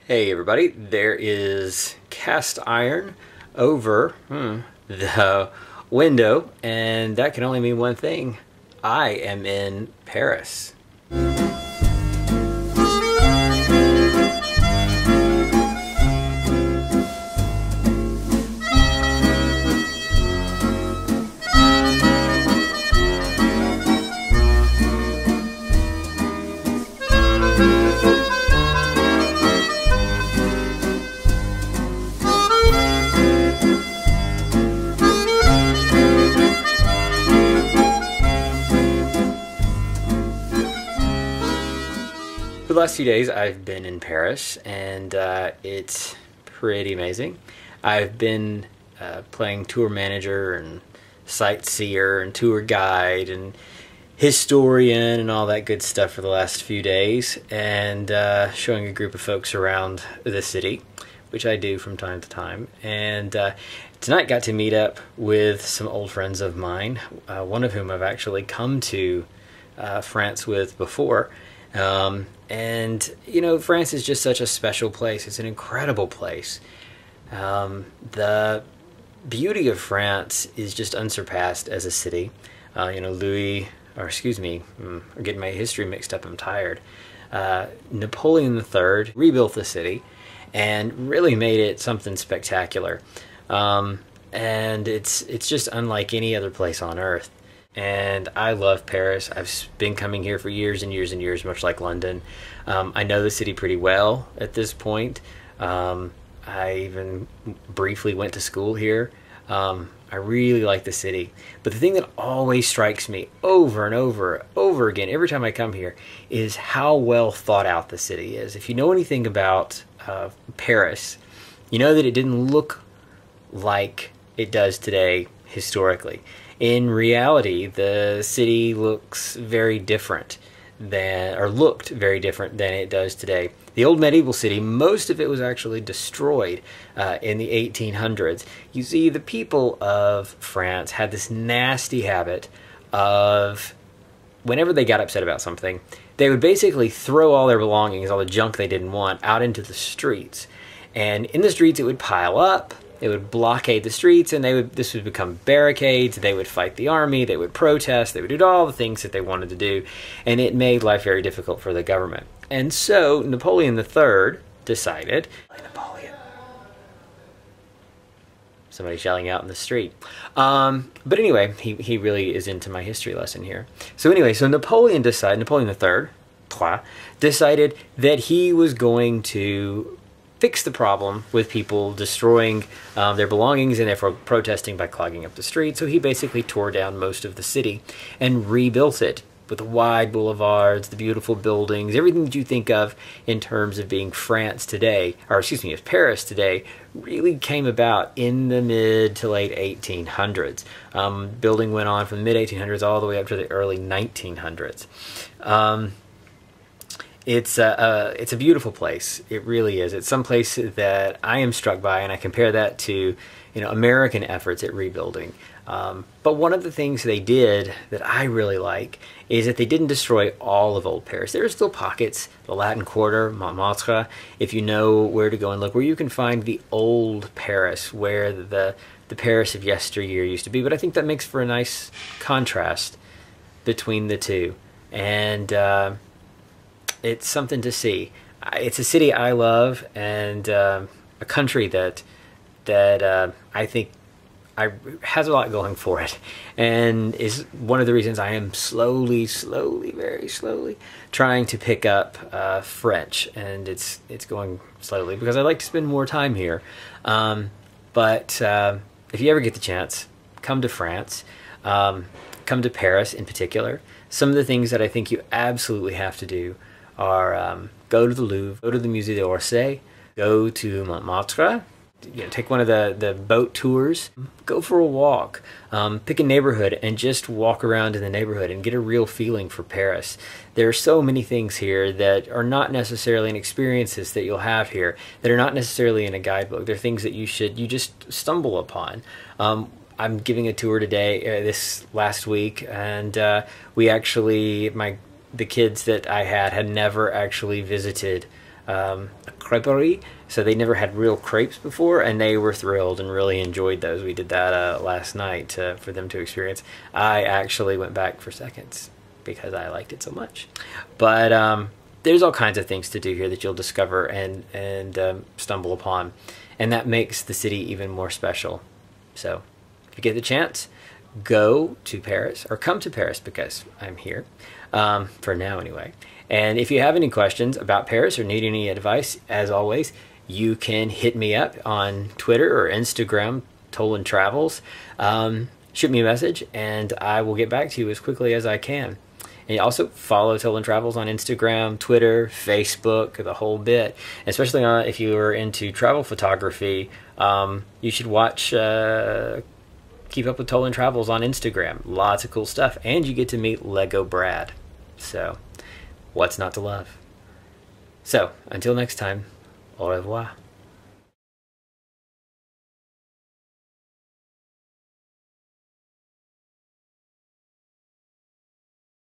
Hey everybody, there is cast iron over the window, and that can only mean one thing. I am in Paris. For the last few days I've been in Paris, and it's pretty amazing. I've been playing tour manager and sightseer and tour guide and historian and all that good stuff for the last few days, and showing a group of folks around the city, which I do from time to time. And tonight got to meet up with some old friends of mine, one of whom I've actually come to France with before. And you know, France is just such a special place. It's an incredible place. The beauty of France is just unsurpassed as a city. I'm getting my history mixed up, I'm tired. Napoleon III rebuilt the city and really made it something spectacular. And it's just unlike any other place on earth. And I love Paris. I've been coming here for years and years and years, much like London. I know the city pretty well at this point. I even briefly went to school here. I really like the city. But the thing that always strikes me over and over again, every time I come here, is how well thought out the city is. If you know anything about Paris, you know that it didn't look like it does today historically. In reality, the city looks very different looked very different than it does today. The old medieval city, most of it was actually destroyed in the 1800s. You see, the people of France had this nasty habit of, whenever they got upset about something, they would basically throw all their belongings, all the junk they didn't want, out into the streets. And in the streets it would pile up. They would blockade the streets, and this would become barricades. They would fight the army. They would protest. They would do all the things that they wanted to do, and it made life very difficult for the government. And so Napoleon III decided. Napoleon. Somebody shouting out in the street. But anyway, he really is into my history lesson here. So anyway, Napoleon III decided that he was going to fix the problem with people destroying their belongings and therefore protesting by clogging up the street. So he basically tore down most of the city and rebuilt it with the wide boulevards, the beautiful buildings, everything that you think of in terms of being France today, or excuse me, as Paris today, really came about in the mid to late 1800s. Building went on from the mid 1800s all the way up to the early 1900s. It's a beautiful place. It really is. It's some place that I am struck by, and I compare that to, American efforts at rebuilding. But one of the things they did that I really like is that they didn't destroy all of old Paris. There are still pockets, the Latin Quarter, Montmartre, if you know where to go and look, where you can find the old Paris, where the Paris of yesteryear used to be. But I think that makes for a nice contrast between the two. And it's something to see. It's a city I love, and a country that I think has a lot going for it, and is one of the reasons I am slowly, very slowly, trying to pick up French, and it's going slowly because I like to spend more time here. But if you ever get the chance, come to France, come to Paris in particular. Some of the things that I think you absolutely have to do are go to the Louvre, go to the Musée d'Orsay, go to Montmartre, take one of the boat tours, go for a walk, pick a neighborhood and just walk around in the neighborhood and get a real feeling for Paris. There are so many things here that are not necessarily in experiences that you'll have here, that are not necessarily in a guidebook. They're things that you just stumble upon. I'm giving a tour today, this last week, and we actually, my the kids that I had never actually visited a creperie, so they never had real crepes before, and they were thrilled and really enjoyed those. We did that last night for them to experience. I actually went back for seconds because I liked it so much. But there's all kinds of things to do here that you'll discover and stumble upon, and that makes the city even more special. So if you get the chance, go to Paris, or come to Paris, because I'm here, for now anyway. And if you have any questions about Paris or need any advice, as always, you can hit me up on Twitter or Instagram, Tolan Travels. Shoot me a message, and I will get back to you as quickly as I can. And you also follow Tolan Travels on Instagram, Twitter, Facebook, the whole bit. Especially if you are into travel photography, you should watch Keep Up with Tolan Travels on Instagram. Lots of cool stuff. And you get to meet Lego Brad. So, what's not to love? So, until next time, au revoir.